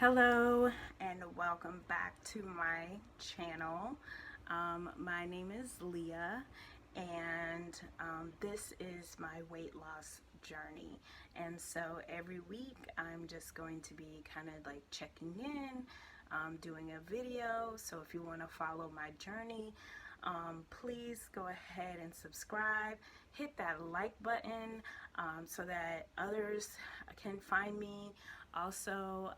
Hello and welcome back to my channel. My name is Leah and this is my weight loss journey, and so every week I'm just going to be kind of like checking in, doing a video. So if you want to follow my journey, please go ahead and subscribe, hit that like button so that others can find me. Also,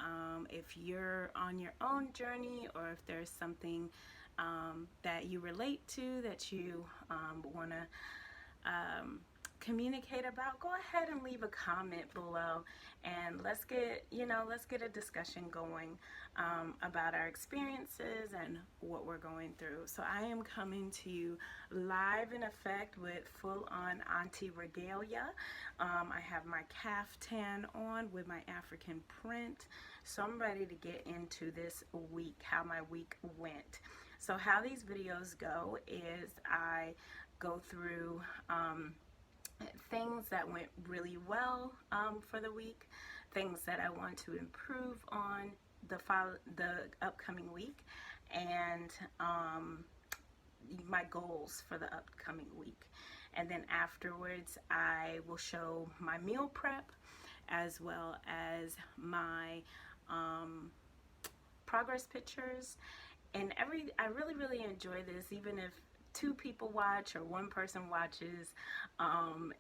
if you're on your own journey, or if there's something that you relate to that you want to communicate about, go ahead and leave a comment below, and let's get a discussion going about our experiences and what we're going through. So I am coming to you live in effect with full-on auntie regalia. I have my caftan on with my African print, so I'm ready to get into this week, how my week went. So how these videos go is I go through things that went really well for the week, things that I want to improve on the upcoming week, and my goals for the upcoming week. And then afterwards I will show my meal prep as well as my progress pictures. And I really enjoy this, even if two people watch or one person watches,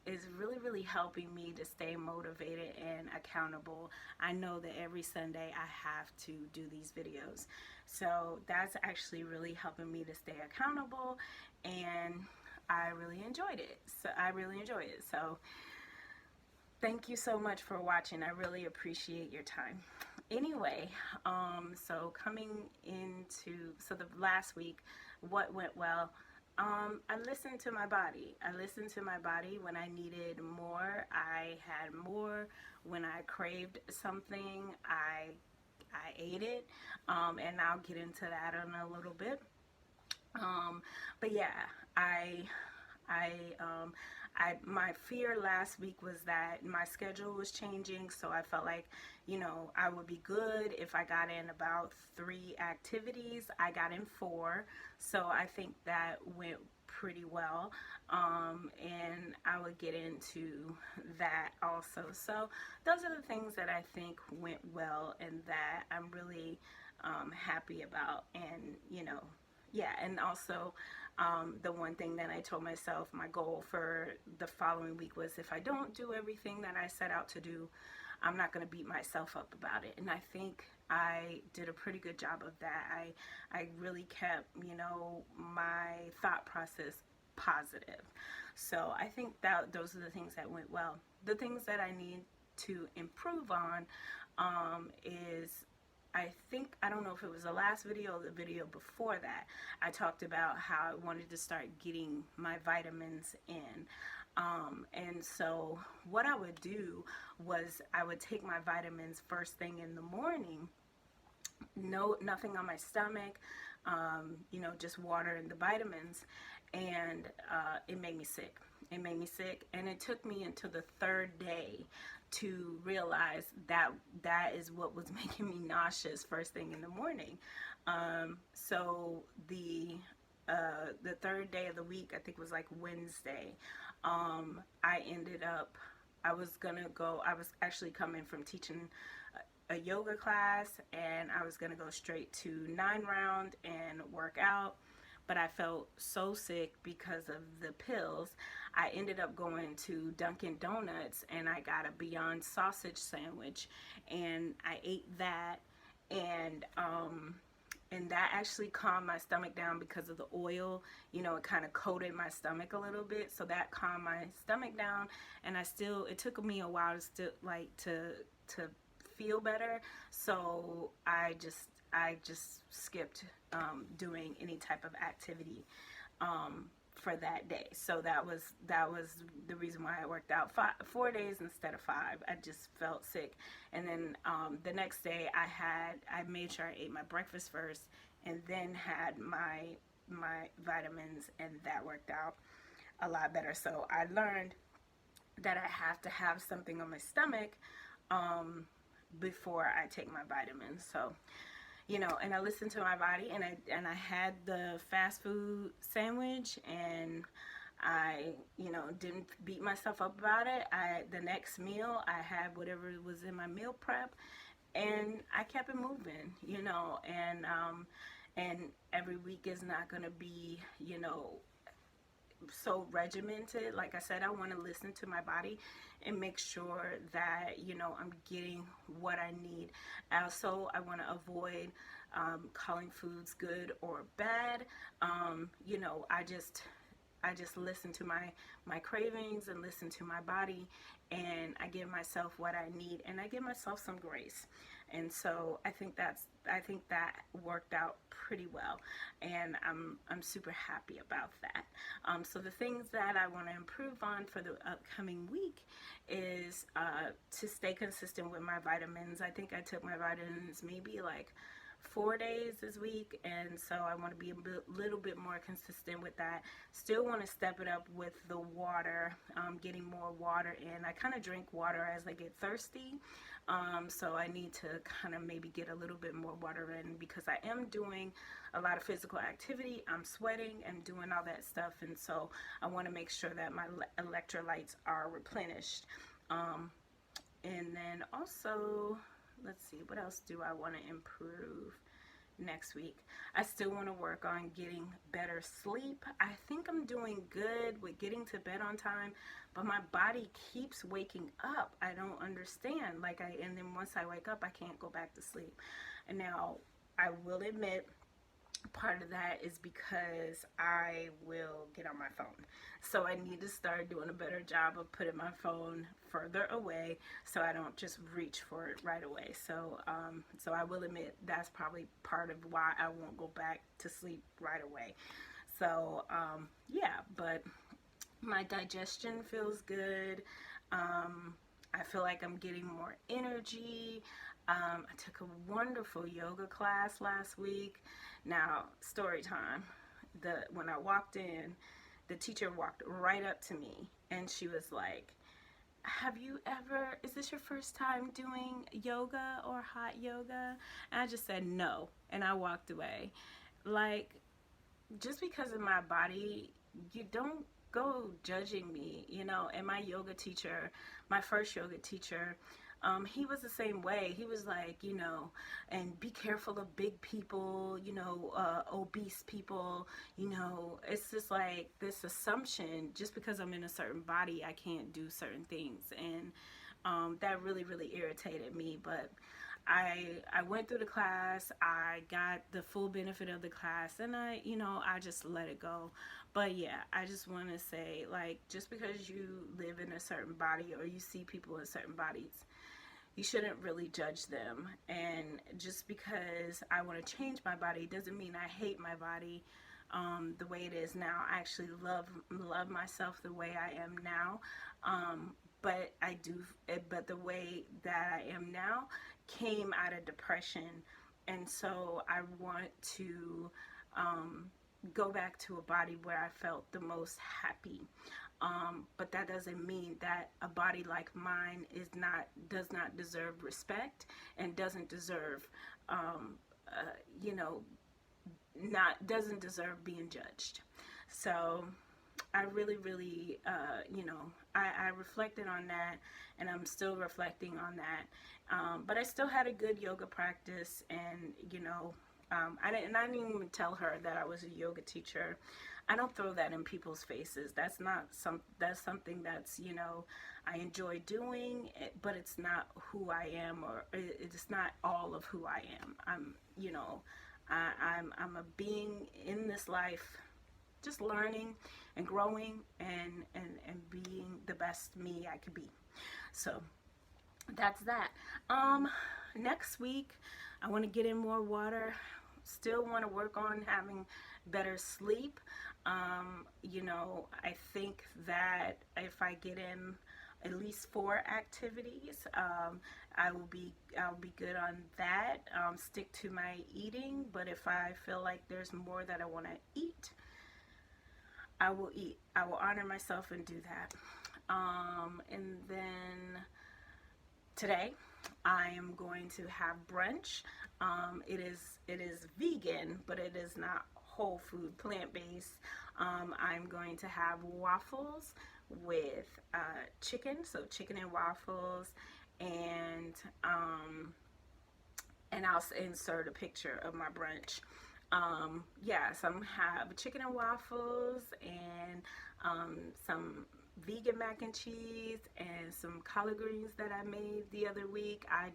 is really helping me to stay motivated and accountable. I know that every Sunday I have to do these videos, so that's actually really helping me to stay accountable, and I really enjoyed it. So thank you so much for watching. I really appreciate your time. Anyway, so coming into the last week, what went well? I listened to my body. When I needed more, I had more. When I craved something, I ate it, and I'll get into that in a little bit. But yeah, my fear last week was that my schedule was changing, so I felt like, I would be good if I got in about 3 activities. I got in 4, so I think that went pretty well, and I would get into that also. So those are the things that I think went well and that I'm really happy about. And yeah, and also the one thing that I told myself, my goal for the following week was, if I don't do everything that I set out to do, I'm not going to beat myself up about it. And I think I did a pretty good job of that. I really kept, my thought process positive. So I think that those are the things that went well. The things that I need to improve on is, I don't know if it was the last video or the video before that, I talked about how I wanted to start getting my vitamins in. And so what I would do was I would take my vitamins first thing in the morning, nothing on my stomach, just water and the vitamins, and it made me sick. And it took me until the 3rd day to realize that that is what was making me nauseous first thing in the morning. So the 3rd day of the week, I think was like Wednesday, I ended up, I was actually coming from teaching a yoga class, and I was gonna go straight to 9 round and work out, but I felt so sick because of the pills. I ended up going to Dunkin' Donuts and I got a Beyond sausage sandwich, and I ate that, and that actually calmed my stomach down because of the oil. It kind of coated my stomach a little bit, so that calmed my stomach down. And it took me a while to still to feel better, so I just skipped doing any type of activity for that day. So that was the reason why I worked out 4 days instead of 5. I just felt sick. And then the next day I made sure I ate my breakfast first and then had my vitamins, and that worked out a lot better. So I learned that I have to have something on my stomach before I take my vitamins. So, you know, and I listened to my body, and I had the fast food sandwich, and I, you know, didn't beat myself up about it. The next meal, I had whatever was in my meal prep, and I kept it moving, you know, and every week is not going to be, you know, so regimented. Like I said, I want to listen to my body and make sure that, you know, I'm getting what I need. Also, I want to avoid calling foods good or bad. You know, I just listen to my cravings and listen to my body, and I give myself what I need, and I give myself some grace. And so I think that worked out pretty well, and I'm super happy about that. So the things that I want to improve on for the upcoming week is to stay consistent with my vitamins. I think I took my vitamins maybe like 4 days this week, and so I want to be a little bit more consistent with that. Still want to step it up with the water, getting more water in. I kind of drink water as I get thirsty, so I need to kind of maybe get a little bit more water in, because I am doing a lot of physical activity. I'm sweating and doing all that stuff, and so I want to make sure that my electrolytes are replenished. And then also, let's see, what else do I want to improve next week? I still want to work on getting better sleep. I think I'm doing good with getting to bed on time, but my body keeps waking up. I don't understand. And then once I wake up, I can't go back to sleep. And now I will admit, part of that is because I will get on my phone. So I need to start doing a better job of putting my phone further away so I don't just reach for it right away. So I will admit that's probably part of why I won't go back to sleep right away. So yeah, but my digestion feels good. I feel like I'm getting more energy. I took a wonderful yoga class last week. Now, story time. When I walked in, the teacher walked right up to me, and she was like, is this your first time doing yoga or hot yoga? And I just said no, and I walked away. Like, just because of my body, you don't go judging me, you know. And my yoga teacher, my first yoga teacher, he was the same way. He was like, you know, and be careful of big people, you know, obese people, you know. It's just like this assumption, just because I'm in a certain body, I can't do certain things. And that really, really irritated me. But I went through the class, I got the full benefit of the class, and I just let it go. But yeah, I just want to say, like, just because you live in a certain body or you see people in certain bodies, you shouldn't really judge them. And just because I want to change my body doesn't mean I hate my body the way it is now. I actually love myself the way I am now. But the way that I am now came out of depression, and so I want to go back to a body where I felt the most happy. But that doesn't mean that a body like mine does not deserve respect and doesn't deserve, doesn't deserve being judged. So I really, really, I reflected on that, and I'm still reflecting on that. But I still had a good yoga practice, and, I didn't even tell her that I was a yoga teacher. I don't throw that in people's faces. That's something that's, I enjoy doing, but it's not who I am, or it's not all of who I am. I'm a being in this life, just learning and growing and being the best me I could be. So that's that. Next week, I want to get in more water. Still want to work on having better sleep. I think that if I get in at least 4 activities, I'll be good on that. Stick to my eating, but if I feel like there's more that I want to eat, I will eat. I will honor myself and do that. And then today, I am going to have brunch. It is vegan, but it is not whole food, plant-based. I'm going to have waffles with chicken, so chicken and waffles, and I'll insert a picture of my brunch. Yeah, so I'm gonna have chicken and waffles and some vegan mac and cheese and some collard greens that I made the other week. I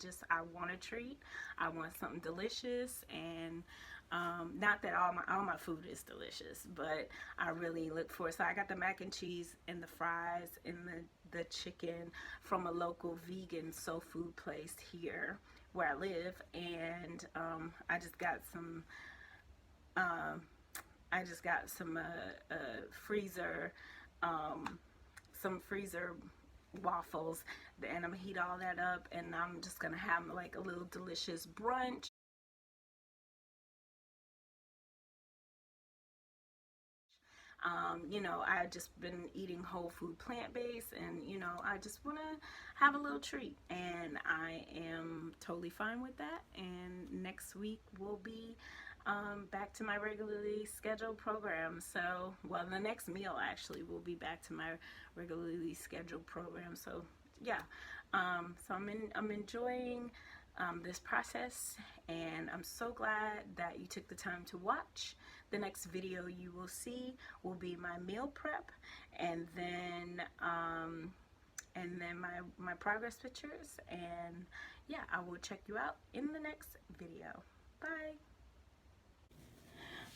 want a treat. I want something delicious, and not that all my food is delicious, but I really look for. So I got the mac and cheese and the fries and the chicken from a local vegan soul food place here where I live, and I just got some. I just got freezer, some freezer waffles, and I'm gonna heat all that up, and I'm just gonna have like a little delicious brunch. You know, I just been eating whole food, plant-based, and you know, I just want to have a little treat, and I am totally fine with that. And next week will be back to my regularly scheduled program. So, well, the next meal actually will be back to my regularly scheduled program. So, yeah. So I'm enjoying this process, and I'm so glad that you took the time to watch. The next video you will see will be my meal prep, and then my progress pictures, and yeah, I will check you out in the next video. Bye.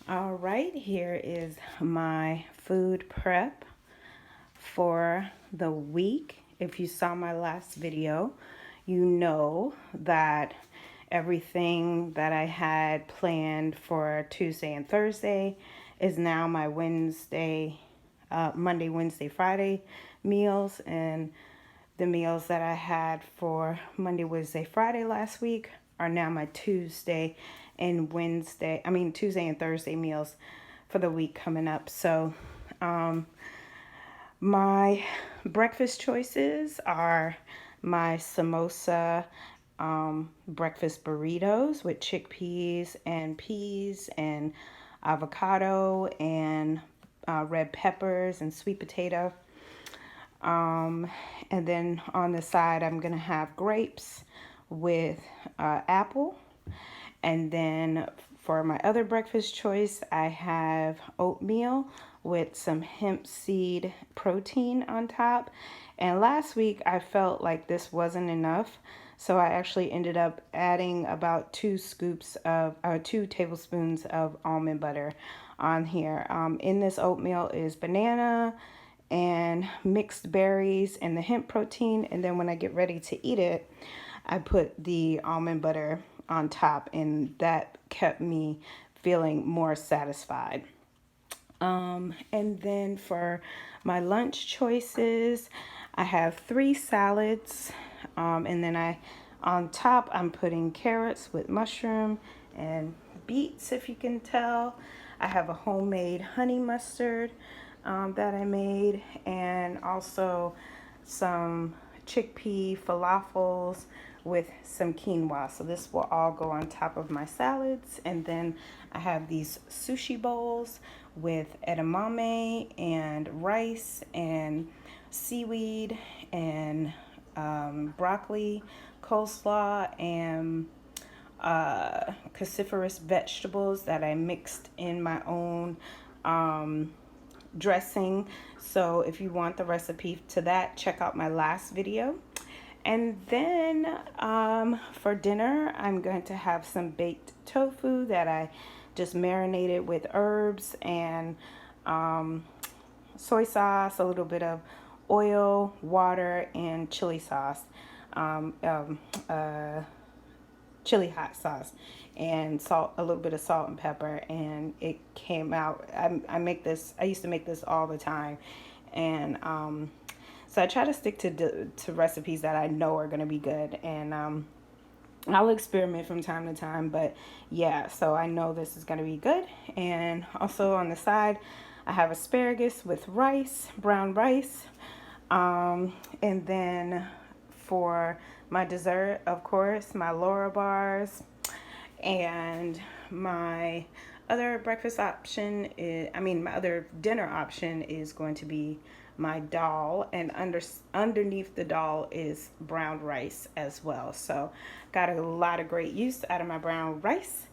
All right, here is my food prep for the week. If you saw my last video, you know that everything that I had planned for Tuesday and Thursday is now my Monday, Wednesday, Friday meals, and the meals that I had for Monday, Wednesday, Friday last week are now my Tuesday and Thursday meals for the week coming up. So my breakfast choices are my samosa breakfast burritos with chickpeas and peas and avocado and red peppers and sweet potato. And then on the side, I'm going to have grapes with apple. And then for my other breakfast choice, I have oatmeal with some hemp seed protein on top. And last week, I felt like this wasn't enough. So I actually ended up adding about 2 tablespoons of almond butter on here. In this oatmeal is banana and mixed berries and the hemp protein. And then when I get ready to eat it, I put the almond butter on top, and that kept me feeling more satisfied. And then for my lunch choices, I have 3 salads, and then on top I'm putting carrots with mushroom and beets, if you can tell. I have a homemade honey mustard that I made, and also some chickpea falafels with some quinoa. So this will all go on top of my salads. And then I have these sushi bowls with edamame and rice and seaweed and broccoli, coleslaw, and cruciferous vegetables that I mixed in my own dressing. So if you want the recipe to that, check out my last video. And then for dinner, I'm going to have some baked tofu that I just marinated with herbs and soy sauce, a little bit of oil, water, and chili sauce, chili hot sauce, and salt, a little bit of salt and pepper, and it came out. I used to make this all the time, and so I try to stick to recipes that I know are going to be good, and I'll experiment from time to time, but yeah, so I know this is going to be good. And also on the side, I have asparagus with rice, brown rice, and then for my dessert, of course, my Laura bars, and my other breakfast option is, my other dinner option is going to be my dal, and underneath the dal is brown rice as well. So got a lot of great use out of my brown rice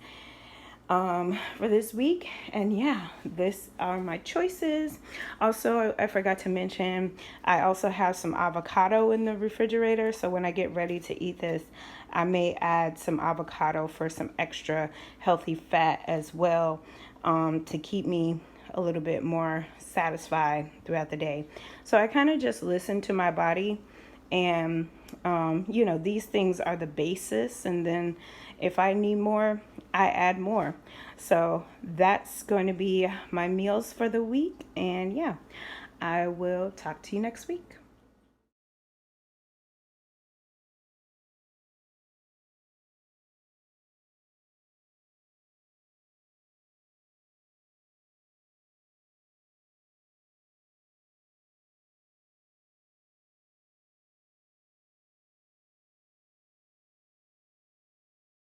for this week. And yeah, these are my choices. Also, I forgot to mention, I also have some avocado in the refrigerator. So when I get ready to eat this, I may add some avocado for some extra healthy fat as well, to keep me a little bit more satisfied throughout the day. So I kind of just listen to my body, and these things are the basis, and then if I need more, I add more. So that's going to be my meals for the week, and yeah, I will talk to you next week.